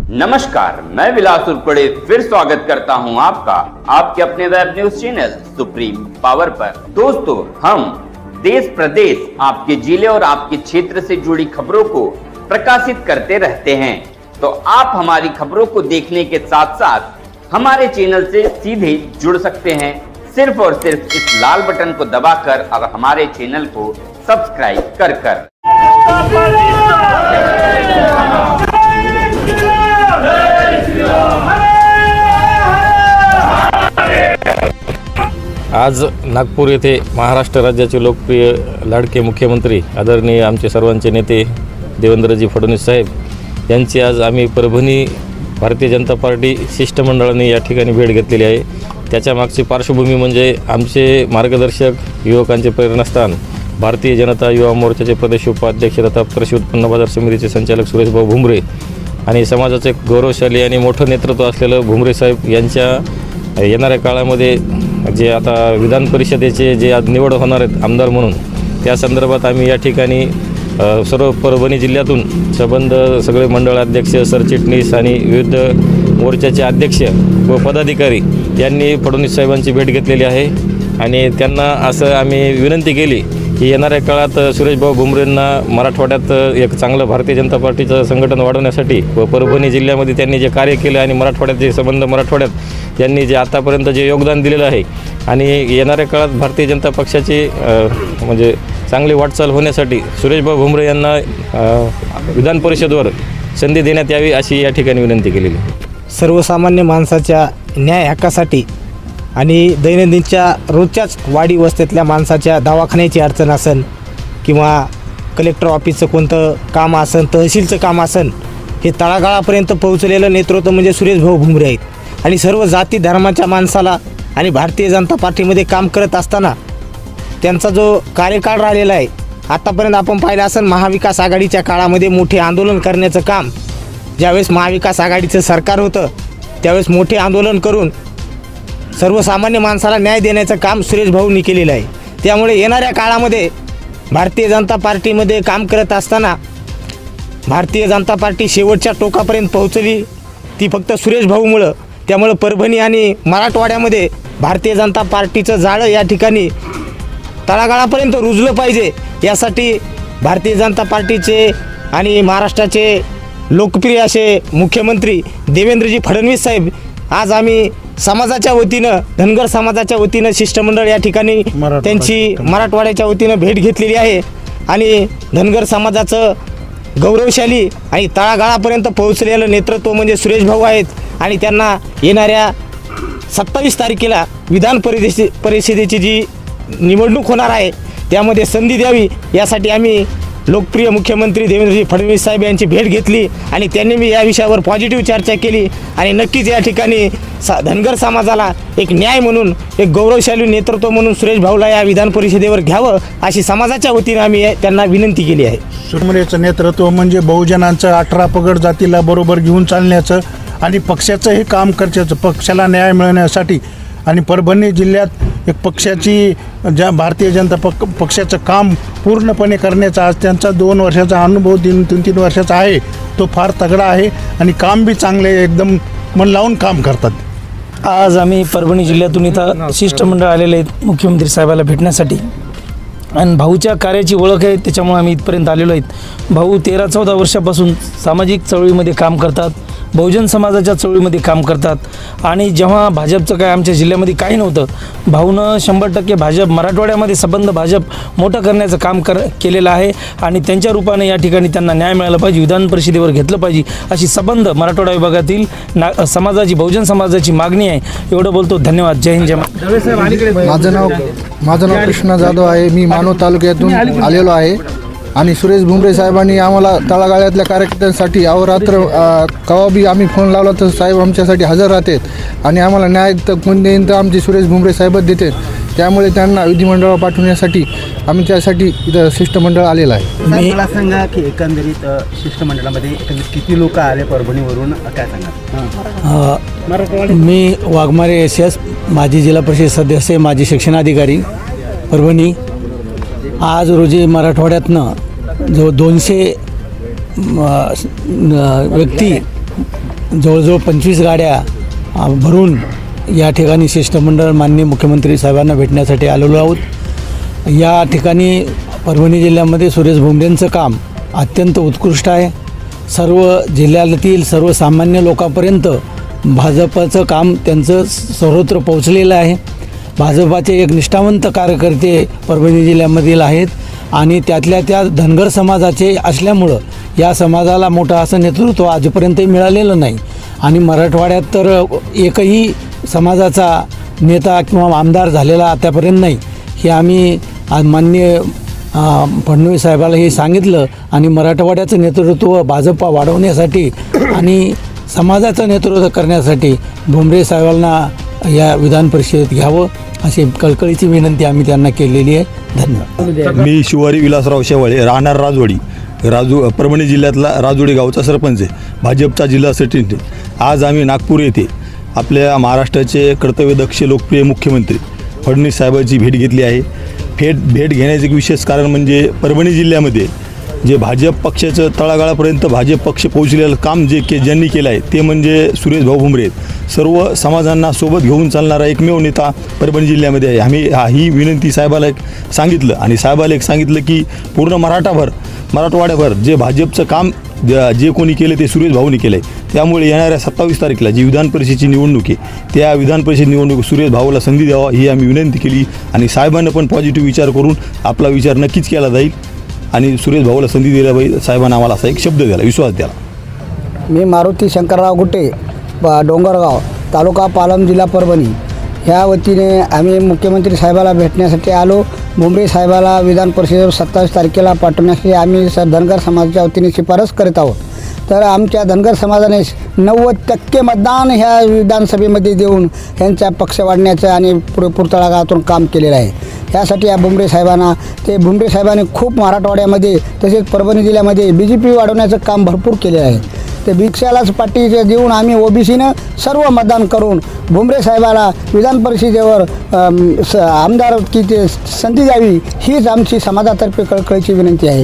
नमस्कार, मैं विलास उर्पड़े फिर स्वागत करता हूं आपका आपके अपने web news channel supreme power पर। दोस्तों, हम देश प्रदेश, आपके जिले और आपके क्षेत्र से जुड़ी खबरों को प्रकाशित करते रहते हैं। तो आप हमारी खबरों को देखने के साथ साथ हमारे चैनल से सीधे जुड़ सकते हैं, सिर्फ और सिर्फ इस लाल बटन को दबाकर और हमारे चैनल को सब्सक्राइब कर। आज नागपूर येथे महाराष्ट्र राज्याचे लोकप्रिय लाडके मुख्यमंत्री आदरणीय आमचे सर्वांचे नेते देवेंद्रजी फडणवीस साहेब यांची आज आम्ही परभणी भारतीय जनता पार्टी शिष्टमंडळाने या ठिकाणी भेट घेतलेली आहे। त्याच्या मागची पार्श्वभूमी म्हणजे आमचे मार्गदर्शक युवकांचे प्रेरणास्थान भारतीय जनता युवा मोर्चाचे प्रदेश उपाध्यक्ष तथा कृषी उत्पन्न बाजार समितीचे संचालक सुरेशभाऊ भुमरे आणि समाजाचे गौरवशाली आणि मोठं नेतृत्व असलेलं भुमरे साहेब यांच्या येणाऱ्या काळामध्ये जे आता विधान परिषदेचे जे आज निवड होणार आहेत आमदार म्हणून, त्या संदर्भात आम्ही या ठिकाणी सर्व परभणी जिल्ह्यातून संबंध सगळे मंडळाध्यक्ष, सरचिटणीस आणि विविध मोर्चाचे अध्यक्ष व पदाधिकारी यांनी फडणवीस साहेबांची भेट घेतलेली आहे आणि त्यांना असं आम्ही विनंती केली की येणाऱ्या काळात सुरेशभाऊ भुमरेंना मराठवाड्यात एक चांगलं भारतीय जनता पार्टीचं संघटन वाढवण्यासाठी व परभणी जिल्ह्यामध्ये त्यांनी जे कार्य केलं आणि मराठवाड्याचे संबंध मराठवाड्यात त्यांनी जे आतापर्यंत जे योगदान दिलेलं आहे आणि येणाऱ्या काळात भारतीय जनता पक्षाची म्हणजे चांगली वाटचाल होण्यासाठी सुरेशभाऊ भुमरे यांना विधान परिषदेवर संधी देण्यात यावी अशी या ठिकाणी विनंती केलेली आहे। सर्वसामान्य माणसाच्या न्याय हक्कासाठी आणि दैनंदिनच्या रोजच्याच वाडी वस्त्यातल्या माणसाच्या दवाखान्याची अडचण असेल किंवा कलेक्टर ऑफिसचं कोणतं काम असेल, तहसीलचं काम असेल, हे तळागाळापर्यंत पोहोचलेलं नेतृत्व म्हणजे सुरेशभाऊ भुमरे आहेत। आणि सर्व जाती धर्माच्या माणसाला आणि भारतीय जनता पार्टीमध्ये काम करत असताना त्यांचा जो कार्यकाळ राहिलेला आहे, आत्तापर्यंत आपण पाहिलं असेल महाविकास आघाडीच्या काळामध्ये मोठे आंदोलन करण्याचं काम, ज्यावेळेस महाविकास आघाडीचं सरकार होतं त्यावेळेस मोठे आंदोलन करून सर्वसामान्य माणसाला न्याय देण्याचं काम सुरेशभाऊंनी केलेलं आहे। त्यामुळे येणाऱ्या काळामध्ये भारतीय जनता पार्टीमध्ये काम करत असताना भारतीय जनता पार्टी शेवटच्या टोकापर्यंत पोहोचली ती फक्त सुरेशभाऊमुळं। त्यामुळं परभणी आणि मराठवाड्यामध्ये भारतीय जनता पार्टीचं जाळं या ठिकाणी तळागाळापर्यंत रुजलं पाहिजे, यासाठी भारतीय जनता पार्टीचे आणि महाराष्ट्राचे लोकप्रिय असे मुख्यमंत्री देवेंद्रजी फडणवीस साहेब आज आम्ही समाजाच्या वतीनं, धनगर समाजाच्या वतीनं शिष्टमंडळ या ठिकाणी त्यांची मराठवाड्याच्या वतीनं भेट घेतलेली आहे आणि धनगर समाजाचं गौरवशाली आणि तळागाळापर्यंत पोहोचलेलं नेतृत्व म्हणजे सुरेशभाऊ आहेत आणि त्यांना येणाऱ्या 27 तारखेला विधान परिषदेची जी निवडणूक होणार आहे त्यामध्ये संधी द्यावी, यासाठी आम्ही लोकप्रिय मुख्यमंत्री देवेंद्रजी फडणवीस साहेब यांची भेट घेतली आणि त्यांनी मी या विषयावर पॉझिटिव्ह चर्चा केली आणि नक्कीच या ठिकाणी धनगर समाजाला एक न्याय म्हणून, एक गौरवशाली नेतृत्व म्हणून सुरेशभाऊला या विधान परिषदेवर घ्यावं अशी समाजाच्या वतीनं आम्ही त्यांना विनंती केली आहे। सुरेशचं नेतृत्व म्हणजे बहुजनांचं 18 पगड जातीला बरोबर घेऊन चालण्याचं आणि पक्षाचं हे काम करण्याचं, पक्षाला न्याय मिळण्यासाठी आणि परभणी जिल्ह्यात एक पक्षाची ज्या भारतीय जनता पक्षाचं काम पूर्णपणे करण्याचा आज त्यांचा 2 वर्षाचा अनुभव 3 वर्षाचा आहे, तो फार तगडा आहे आणि काम बी चांगले एकदम मन लावून काम करतात। आज आम्ही परभणी जिल्ह्यातून इथं शिष्टमंडळ आलेले आहेत मुख्यमंत्री साहेबाला भेटण्यासाठी आणि भाऊच्या कार्याची ओळख आहे त्याच्यामुळे आम्ही इथपर्यंत आलेलो आहेत। भाऊ 13-14 वर्षापासून सामाजिक चळवळीमध्ये काम करतात, बहुजन समाजाच्या चळवळीमध्ये काम करतात आणि जेव्हा भाजपचं काय आमच्या जिल्ह्यामध्ये काही नव्हतं, भाऊनं 100% भाजप मराठवाड्यामध्ये संबंध भाजप मोठं करण्याचं काम केलेलं आहे आणि त्यांच्या रूपाने या ठिकाणी त्यांना न्याय मिळाला पाहिजे, विधान परिषदेवर घेतलं पाहिजे अशी संबंध मराठवाडा विभागातील समाजाची, बहुजन समाजाची मागणी आहे। एवढं बोलतो, धन्यवाद। जय हिंद, जय महाराष्ट्र। माझं नाव कृष्णा जाधव आहे, मी मानव तालुक्यातून आलेलो आहे आणि सुरेश भुमरे साहेबांनी आम्हाला तळागाळ्यातल्या कार्यकर्त्यांसाठी अहोरात्र केव्हा बी आम्ही फोन लावला तर साहेब आमच्यासाठी हजर राहतात आणि आम्हाला न्याय तर कोण देईन तर आमचे सुरेश भुमरे साहेबच देतात। त्यामुळे त्यांना विधिमंडळावर पाठवण्यासाठी आम्ही त्यासाठी इथं शिष्टमंडळ आलेलं आहे। मला सांगा की एकंदरीत शिष्टमंडळामध्ये किती लोक आले परभणीवरून, काय सांगा? मी वाघमारे SS, माजी जिल्हा परिषद सदस्य, माजी शिक्षणाधिकारी परभणी। आज रोजी मराठवाड्यातनं जो 200 व्यक्ती जवळजवळ 25 गाड्या भरून या ठिकाणी शिष्टमंडळ माननीय मुख्यमंत्री साहेबांना भेटण्यासाठी आलेलो आहोत। या ठिकाणी परभणी जिल्ह्यामध्ये सुरेश भुमरेंचं काम अत्यंत उत्कृष्ट आहे। सर्व जिल्ह्यातील सर्वसामान्य लोकांपर्यंत भाजपचं काम त्यांचं सर्वत्र पोहोचलेलं आहे। भाजपाचे एक निष्ठावंत कार्यकर्ते परभणी जिल्ह्यामधील आहेत आणि त्यातल्या त्या धनगर समाजाचे असल्यामुळं या समाजाला मोठं असं नेतृत्व आजपर्यंतही मिळालेलं नाही आणि मराठवाड्यात तर एकही समाजाचा नेता किंवा आमदार झालेला आतापर्यंत नाही। हे आम्ही आज माननीय फडणवीस साहेबाला हे सांगितलं आणि मराठवाड्याचं नेतृत्व भाजपा वाढवण्यासाठी आणि समाजाचं नेतृत्व करण्यासाठी भुमरे साहेबांना या विधान परिषदेत घ्यावं अशी कळकळीची विनंती आम्ही त्यांना केलेली आहे। धन्यवाद। मी शिवारी विलासराव शेवाळे, राहणार राजवाडी, परभणी जिल्ह्यातला राजवाडी गावचा सरपंच आहे, भाजपचा जिल्हा सरचिटणीस। आज आम्ही नागपूर येथे आपल्या महाराष्ट्राचे कर्तव्यदक्ष लोकप्रिय मुख्यमंत्री फडणवीस साहेबांची भेट घेतली आहे। भेट घेण्याचं एक विशेष कारण म्हणजे परभणी जिल्ह्यामध्ये जे भाजप पक्षाचं तळागाळापर्यंत भाजप पक्ष पोहोचलेलं काम ज्यांनी केलं आहे ते म्हणजे सुरेश भाऊ भुमरे आहेत। सर्व समाजांना सोबत घेऊन चालणारा एकमेव नेता परभणी जिल्ह्यामध्ये आहे। आम्ही ही विनंती साहेबाला एक सांगितलं आणि साहेबाला एक सांगितलं की पूर्ण मराठवाड्याभर जे भाजपचं काम जे कोणी केलं ते सुरेश भाऊनी केलं आहे। त्यामुळे येणाऱ्या 27 तारखेला जी विधान परिषदेची निवडणूक आहे त्या विधान परिषद निवडणूक सुरेश भाऊला संधी द्यावा ही आम्ही विनंती केली आणि साहेबांना पण पॉझिटिव्ह विचार करून आपला विचार नक्कीच केला जाईल आणि सुरेश भाऊला संधी दिल्या पाहिजे। साहेबांना आम्हाला असा एक शब्द दिला, विश्वास द्याला। मी मारुती शंकरराव गुट्टे, डोंगरगाव, तालुका पालम, जिल्हा परभणी ह्या वतीने आम्ही मुख्यमंत्री साहेबाला भेटण्यासाठी आलो। भुमरे साहेबाला विधान परिषदेवर 27 तारखेला पाठवण्यासाठी आम्ही धनगर समाजाच्या वतीने शिफारस करीत आहोत। तर आमच्या धनगर समाजाने 90% मतदान ह्या विधानसभेमध्ये देऊन त्यांचा पक्ष वाढण्याचं आणि पुरेपूर तळागाळातून काम केलेलं आहे। यासाठी या भुमरे साहेबांनी खूप मराठवाड्यामध्ये तसेच परभणी जिल्ह्यामध्ये BJP वाढवण्याचं काम भरपूर केलेलं आहे। ते भिक्षालाच पाठी देऊन आम्ही OBCनं सर्व मतदान करून भुमरे साहेबाला विधान परिषदेवर आमदारकीची संधी द्यावी हीच आमची समाजातर्फे कळकळीची विनंती आहे।